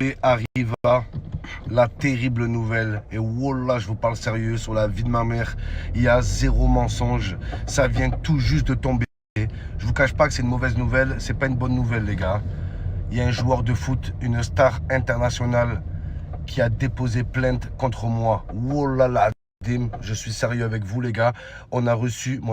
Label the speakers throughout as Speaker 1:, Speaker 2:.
Speaker 1: Et arriva la terrible nouvelle. Et wallah, je vous parle sérieux, sur la vie de ma mère, il y a zéro mensonge. Ça vient tout juste de tomber. Je vous cache pas que c'est une mauvaise nouvelle. C'est pas une bonne nouvelle, les gars. Il y a un joueur de foot, une star internationale, qui a déposé plainte contre moi. Wallah, je suis sérieux avec vous, les gars. Mon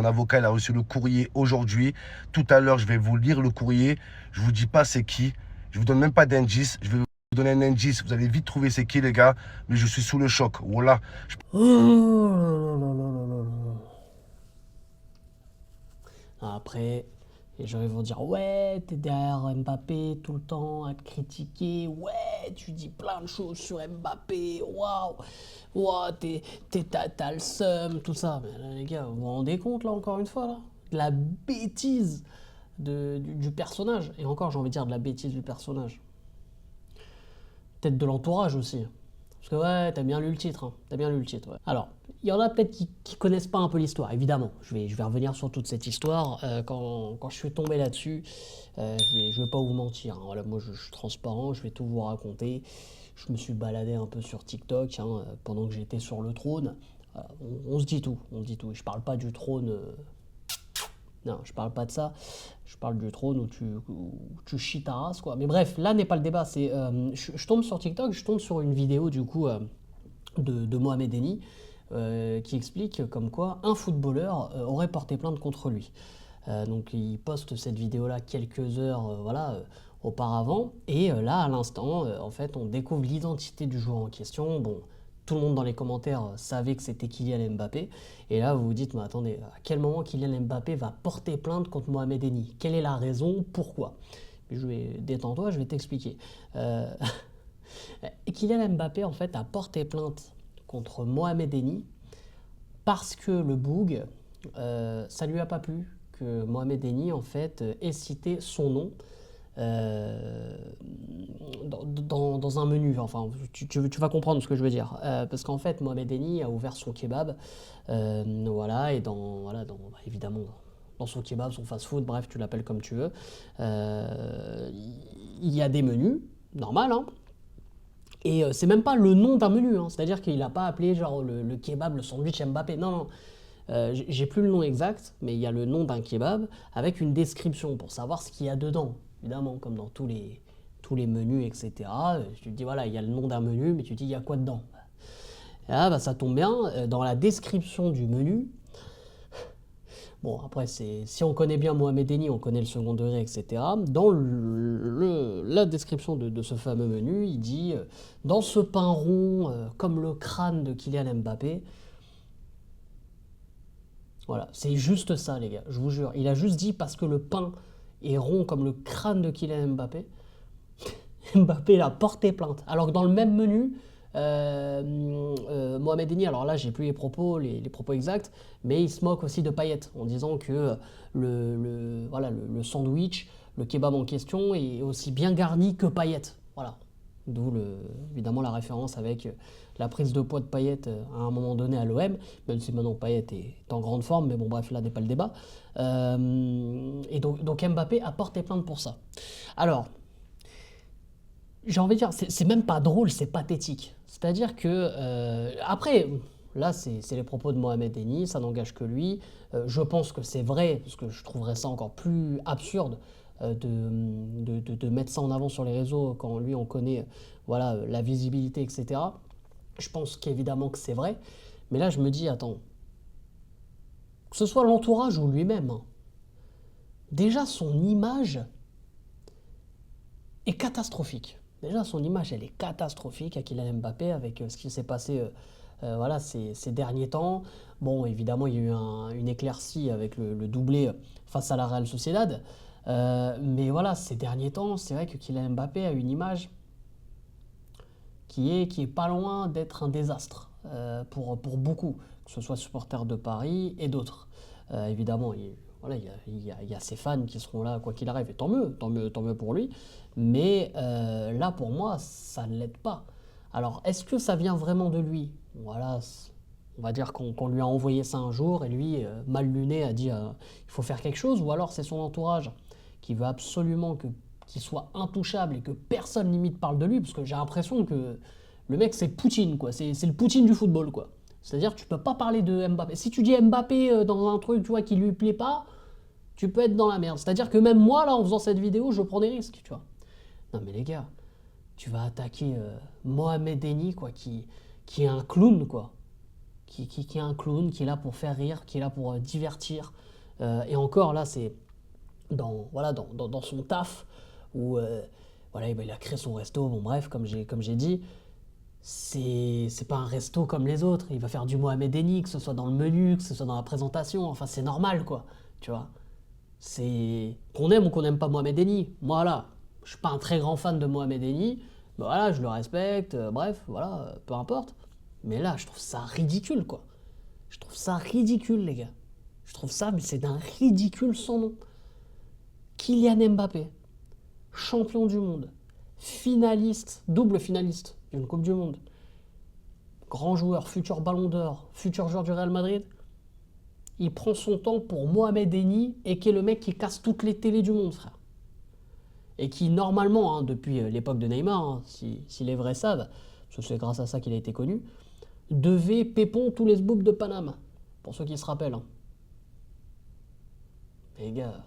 Speaker 1: avocat, il a reçu le courrier aujourd'hui. Tout à l'heure, je vais vous lire le courrier. Je vous dis pas c'est qui. Je vous donne même pas d'indice. Je vais vous donner un indice. Vous allez vite trouver c'est qui, les gars. Mais je suis sous le choc. Voilà.
Speaker 2: Après, les gens ils vont dire ouais, t'es derrière Mbappé tout le temps à te critiquer, ouais, tu dis plein de choses sur Mbappé, waouh, waouh, t'as le seum, tout ça. Mais là, les gars, vous vous rendez compte là encore une fois là, de la bêtise du personnage. Et encore, j'ai envie de dire de la bêtise du personnage. Peut-être de l'entourage aussi. Parce que ouais, t'as bien lu le titre, hein. T'as bien lu le titre, ouais. Alors, il y en a peut-être qui connaissent pas un peu l'histoire, évidemment. Je vais revenir sur toute cette histoire. Quand je suis tombé là-dessus, je vais pas vous mentir, hein. Voilà, moi, je suis transparent, je vais tout vous raconter. Je me suis baladé un peu sur TikTok hein, pendant que j'étais sur le trône. On se dit tout, on se dit tout. Je parle pas du trône. Non, je parle pas de ça. Je parle du trône où tu chies ta race, quoi. Mais bref, là n'est pas le débat. Je tombe sur TikTok, je tombe sur une vidéo du coup de Mohamed Eni qui explique comme quoi un footballeur aurait porté plainte contre lui. Donc il poste cette vidéo-là quelques heures auparavant. Et là, à l'instant, en fait, on découvre l'identité du joueur en question. Bon, tout le monde dans les commentaires savait que c'était Kylian Mbappé. Et là, vous vous dites, mais attendez, à quel moment Kylian Mbappé va porter plainte contre Mohamed Eni? Quelle est la raison? Pourquoi? Détends-toi, je vais t'expliquer. Euh, Kylian Mbappé, en fait, a porté plainte contre Mohamed Eni parce que le boug, ça lui a pas plu que Mohamed Eni, en fait, ait cité son nom euh, dans un menu. Enfin, tu vas comprendre ce que je veux dire. Parce qu'en fait, Mohamed Eni a ouvert son kebab. Voilà, et évidemment, dans son kebab, son fast-food, bref, tu l'appelles comme tu veux. Il y a des menus, normal, hein. Et c'est même pas le nom d'un menu, hein. C'est-à-dire qu'il n'a pas appelé genre le kebab, le sandwich Mbappé. Non, non. J'ai plus le nom exact, mais il y a le nom d'un kebab avec une description pour savoir ce qu'il y a dedans. Évidemment, comme dans tous les menus, etc. Tu te dis, voilà, il y a le nom d'un menu, mais tu te dis, il y a quoi dedans? Et là, bah, ça tombe bien, dans la description du menu, bon, après, si on connaît bien Mohamed Eni, on connaît le second degré, etc. Dans la description de ce fameux menu, il dit dans ce pain rond, comme le crâne de Kylian Mbappé. Voilà, c'est juste ça, les gars, je vous jure. Il a juste dit parce que le pain est rond comme le crâne de Kylian Mbappé. Mbappé a porté plainte. Alors que dans le même menu, Mohamed Eni, alors là j'ai plus les propos exacts, mais il se moque aussi de Payet en disant que le sandwich, le kebab en question est aussi bien garni que Payet. Voilà. D'où évidemment la référence avec la prise de poids de Payet à un moment donné à l'OM, même si maintenant Payet est en grande forme, mais bon bref, là n'est pas le débat. Et donc Mbappé a porté plainte pour ça. Alors, j'ai envie de dire, c'est même pas drôle, c'est pathétique. C'est-à-dire que, après, là, c'est les propos de Mohamed Eni, ça n'engage que lui. Je pense que c'est vrai, parce que je trouverais ça encore plus absurde de mettre ça en avant sur les réseaux quand lui, on connaît voilà, la visibilité, etc. Je pense qu'évidemment que c'est vrai. Mais là, je me dis, attends, que ce soit l'entourage ou lui-même, hein, déjà son image est catastrophique. Déjà, son image, elle est catastrophique à Kylian Mbappé avec ce qui s'est passé voilà, ces derniers temps. Bon, évidemment, il y a eu une éclaircie avec le doublé face à la Real Sociedad. Mais voilà, ces derniers temps, c'est vrai que Kylian Mbappé a une image qui est pas loin d'être un désastre pour beaucoup, que ce soit supporters de Paris et d'autres. Évidemment, voilà, il y a ses fans qui seront là quoi qu'il arrive, et tant mieux, tant mieux, tant mieux pour lui. Mais là, pour moi, ça ne l'aide pas. Alors, est-ce que ça vient vraiment de lui? Voilà, on va dire qu'on lui a envoyé ça un jour et lui, mal luné, a dit il faut faire quelque chose, ou alors c'est son entourage qui veut absolument que qui soit intouchable et que personne limite parle de lui, parce que j'ai l'impression que le mec c'est Poutine, quoi. C'est le Poutine du football, quoi. C'est-à-dire que tu peux pas parler de Mbappé. Si tu dis Mbappé dans un truc, tu vois, qui lui plaît pas, tu peux être dans la merde. C'est-à-dire que même moi, là, en faisant cette vidéo, je prends des risques, tu vois. Non mais les gars, tu vas attaquer Mohamed Eni, quoi, qui est un clown, quoi. Qui est un clown, qui est là pour faire rire, qui est là pour divertir. Et encore, là, c'est dans son taf, où voilà, il a créé son resto, bon bref, comme j'ai dit, c'est pas un resto comme les autres. Il va faire du Mohamed Eni, que ce soit dans le menu, que ce soit dans la présentation, enfin c'est normal, quoi, tu vois. C'est qu'on aime ou qu'on n'aime pas Mohamed Eni. Moi là, je suis pas un très grand fan de Mohamed Eni, mais voilà, je le respecte, bref, voilà, peu importe. Mais là, je trouve ça ridicule, quoi. Je trouve ça ridicule, les gars. Je trouve ça, mais c'est d'un ridicule sans nom. Kylian Mbappé, champion du monde, finaliste, double finaliste d'une Coupe du Monde, grand joueur, futur ballon d'or, futur joueur du Real Madrid, il prend son temps pour Mohamed Eni et qui est le mec qui casse toutes les télés du monde, frère. Et qui, normalement, hein, depuis l'époque de Neymar, hein, si les vrais savent, parce que c'est grâce à ça qu'il a été connu, devait pépon tous les sboops de Paname, pour ceux qui se rappellent. Hein. Les gars,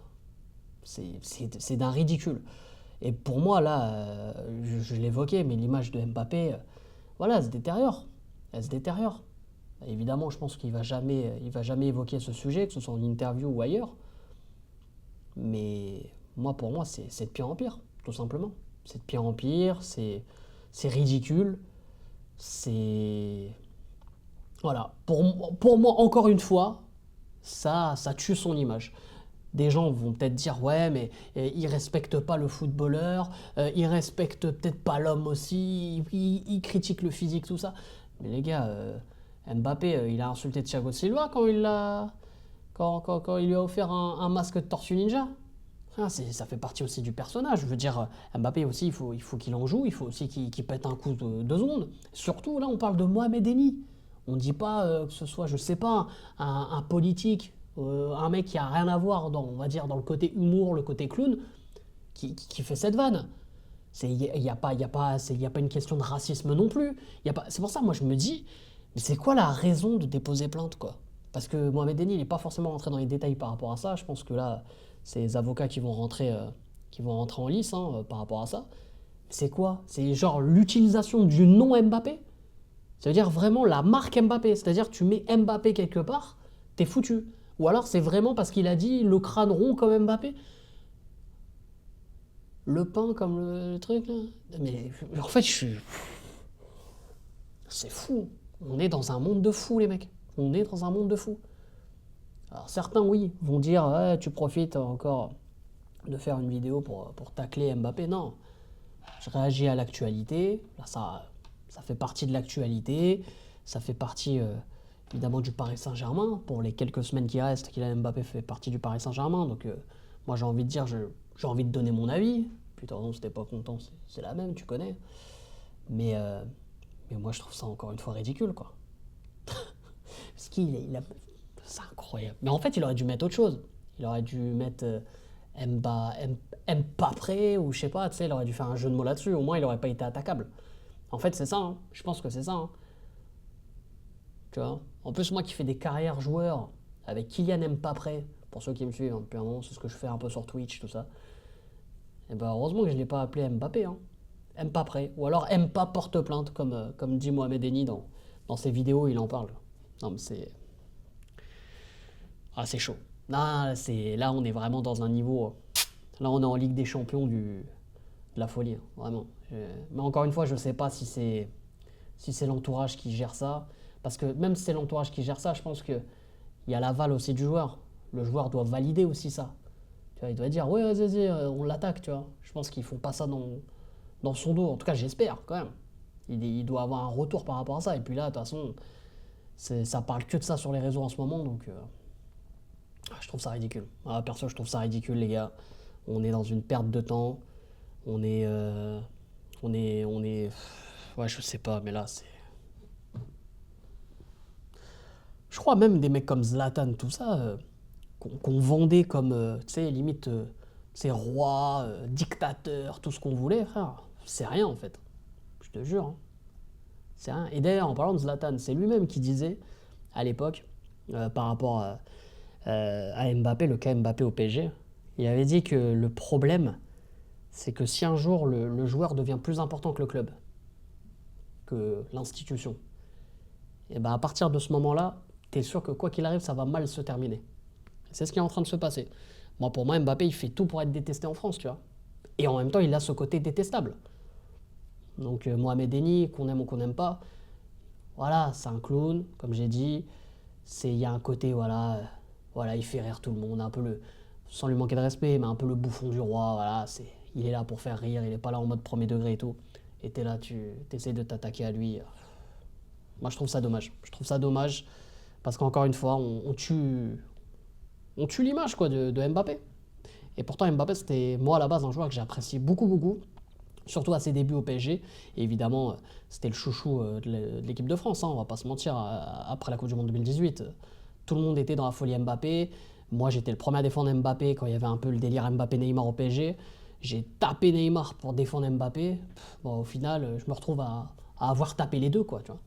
Speaker 2: c'est d'un ridicule. Et pour moi, là, je l'évoquais, mais l'image de Mbappé, voilà, elle se détériore. Elle se détériore. Évidemment, je pense qu'il il va jamais évoquer ce sujet, que ce soit en interview ou ailleurs. Mais moi, pour moi, c'est de pire en pire, tout simplement. C'est de pire en pire, c'est ridicule. C'est... Voilà. Pour moi, encore une fois, ça tue son image. Des gens vont peut-être dire ouais mais il respecte pas le footballeur, il respecte peut-être pas l'homme aussi, il critique le physique tout ça. Mais les gars, Mbappé il a insulté Thiago Silva quand il lui a offert un masque de Tortue Ninja. Ah, ça fait partie aussi du personnage. Je veux dire, Mbappé aussi, il faut qu'il en joue, il faut aussi qu'il pète un coup de 2 secondes. Surtout, là, on parle de Mohamed Eni. On ne dit pas que ce soit, je sais pas, un politique, un mec qui a rien à voir dans, on va dire, dans le côté humour, le côté clown, qui fait cette vanne. Il n'y a pas une question de racisme non plus. C'est pour ça, moi, je me dis, mais c'est quoi la raison de déposer plainte, quoi? Parce que Mohamed Eni, il n'est pas forcément rentré dans les détails par rapport à ça. Je pense que là, c'est les avocats qui vont rentrer en lice hein, par rapport à ça. C'est quoi? C'est genre l'utilisation du nom Mbappé? Ça veut dire vraiment la marque Mbappé. C'est-à-dire tu mets Mbappé quelque part, t'es foutu. Ou alors c'est vraiment parce qu'il a dit le crâne rond comme Mbappé. Le pain comme le truc là. Mais en fait, c'est fou. On est dans un monde de fous, les mecs. On est dans un monde de fous. Alors certains, oui, vont dire ouais, tu profites encore de faire une vidéo pour tacler Mbappé. Non, je réagis à l'actualité. Là, ça fait partie de l'actualité. Ça fait partie évidemment du Paris Saint-Germain. Pour les quelques semaines qui restent, Kylian Mbappé fait partie du Paris Saint-Germain. Donc moi j'ai envie de dire, j'ai envie de donner mon avis. Putain, non, si t'es pas content, c'est la même, tu connais. Mais moi je trouve ça encore une fois ridicule, quoi. Parce qu'il a... C'est incroyable. Mais en fait, il aurait dû mettre autre chose. Il aurait dû mettre Mbappé ou je sais pas, tu sais, il aurait dû faire un jeu de mots là-dessus. Au moins, il aurait pas été attaquable. En fait, c'est ça. Hein. Je pense que c'est ça. Hein. Tu vois. En plus, moi qui fais des carrières joueurs avec Kylian Mbappé, pour ceux qui me suivent hein, depuis un moment, c'est ce que je fais un peu sur Twitch, tout ça. Et ben heureusement que je l'ai pas appelé Mbappé. Hein. Mbappé. Ou alors Mpa porte plainte, comme dit Mohamed Eni dans ses vidéos, il en parle. Non, mais c'est... Ah, c'est chaud. Là, on est vraiment dans un niveau... Là, on est en Ligue des Champions de la folie, hein, vraiment. Mais encore une fois, je ne sais pas si c'est l'entourage qui gère ça. Parce que même si c'est l'entourage qui gère ça, je pense qu'il y a l'aval aussi du joueur. Le joueur doit valider aussi ça. Tu vois, il doit dire, ouais, vas-y, on l'attaque, tu vois. Je pense qu'ils font pas ça dans son dos. En tout cas, j'espère, quand même. Il doit avoir un retour par rapport à ça. Et puis là, de toute façon, ça parle que de ça sur les réseaux en ce moment, donc... je trouve ça ridicule. Ah, perso, je trouve ça ridicule, les gars. On est dans une perte de temps. On est... Ouais, je sais pas, mais là, c'est... Je crois même des mecs comme Zlatan, tout ça, qu'on vendait comme, tu sais, limite, tu C'est roi, dictateur, tout ce qu'on voulait, frère. C'est rien en fait. Je te jure. Hein. C'est rien. Et d'ailleurs, en parlant de Zlatan, c'est lui-même qui disait à l'époque, par rapport à Mbappé, le cas Mbappé au PSG, il avait dit que le problème, c'est que si un jour le joueur devient plus important que le club, que l'institution, et ben à partir de ce moment-là, t'es sûr que quoi qu'il arrive, ça va mal se terminer. C'est ce qui est en train de se passer. Moi, pour moi, Mbappé, il fait tout pour être détesté en France, tu vois. Et en même temps, il a ce côté détestable. Donc, Mohamed Eni, qu'on aime ou qu'on n'aime pas, voilà, c'est un clown, comme j'ai dit. Il y a un côté, voilà, il fait rire tout le monde, un peu sans lui manquer de respect, mais un peu le bouffon du roi, voilà. Il est là pour faire rire, il est pas là en mode premier degré et tout. Et t'es là, tu essaies de t'attaquer à lui. Moi, je trouve ça dommage. Je trouve ça dommage parce qu'encore une fois, on tue l'image quoi de Mbappé. Et pourtant, Mbappé, c'était moi à la base un joueur que j'ai apprécié beaucoup, beaucoup, surtout à ses débuts au PSG. Et évidemment, c'était le chouchou de l'équipe de France, hein, on va pas se mentir. Après la Coupe du Monde 2018, tout le monde était dans la folie Mbappé. Moi, j'étais le premier à défendre Mbappé quand il y avait un peu le délire Mbappé-Neymar au PSG. J'ai tapé Neymar pour défendre Mbappé. Bon, au final, je me retrouve à avoir tapé les deux, quoi, tu vois.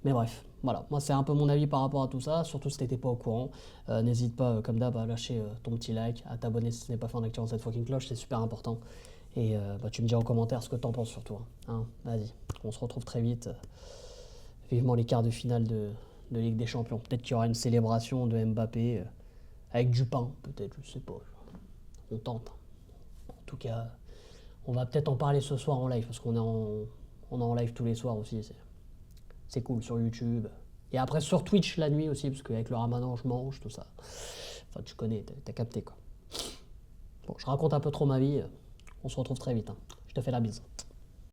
Speaker 2: Mais bref, voilà, moi c'est un peu mon avis par rapport à tout ça, surtout si t'étais pas au courant. N'hésite pas, comme d'hab, à lâcher ton petit like, à t'abonner si ce n'est pas fait en activant cette fucking cloche, c'est super important. Et tu me dis en commentaire ce que t'en penses surtout. Hein. Vas-y, on se retrouve très vite. Vivement les quarts de finale de Ligue des Champions. Peut-être qu'il y aura une célébration de Mbappé avec du pain, peut-être, je sais pas. On tente. En tout cas, on va peut-être en parler ce soir en live, parce qu'on est en live tous les soirs aussi. C'est cool sur YouTube. Et après sur Twitch la nuit aussi, parce qu'avec le ramadan, je mange, tout ça. Enfin, tu connais, t'as capté quoi. Bon, je raconte un peu trop ma vie. On se retrouve très vite. Hein. Je te fais la bise.